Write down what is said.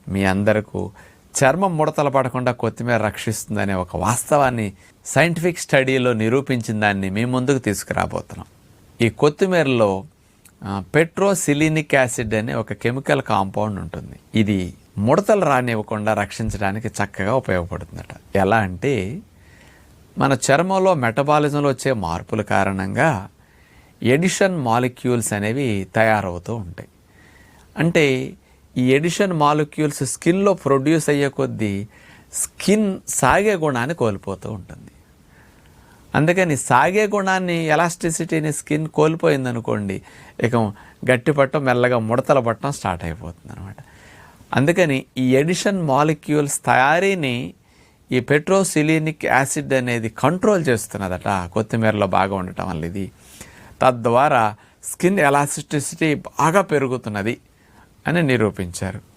మీ అందరికీ చర్మం ముడతలు పడకుండా కొత్తిమీర రక్షిస్తుందనే ఒక వాస్తవాన్ని సైంటిఫిక్ స్టడీలో నిరూపించిన దాన్ని మీ ముందుకు తీసుకురాబోతున్నాం. ఈ కొత్తిమీరలో పెట్రోసిలినిక్ యాసిడ్ అనే ఒక కెమికల్ కాంపౌండ్ ఉంటుంది. ఇది ముడతలు రానివ్వకుండా రక్షించడానికి చక్కగా ఉపయోగపడుతుందట. ఎలా అంటే మన చర్మంలో మెటబాలిజంలో వచ్చే మార్పుల కారణంగా ఎడిషన్ మాలిక్యూల్స్ అనేవి తయారవుతూ ఉంటాయి. అంటే ఈ ఎడిషన్ మాలిక్యూల్స్ స్కిన్లో ప్రొడ్యూస్ అయ్యే కొద్దీ స్కిన్ సాగే గుణాన్ని కోల్పోతూ ఉంటుంది. అందుకని సాగే గుణాన్ని, ఎలాస్టిసిటీని స్కిన్ కోల్పోయిందనుకోండి, ఇక గట్టి పట్టడం, మెల్లగా ముడతలు పట్టడం స్టార్ట్ అయిపోతుంది అనమాట. అందుకని ఈ ఎడిషన్ మాలిక్యూల్స్ తయారీని ఈ పెట్రోసిలినిక్ యాసిడ్ అనేది కంట్రోల్ చేస్తున్నదట కొత్తిమీరలో బాగా ఉండటం వల్ల. ఇది తద్వారా స్కిన్ ఎలాస్టిసిటీ బాగా పెరుగుతున్నది అని నిరూపించారు.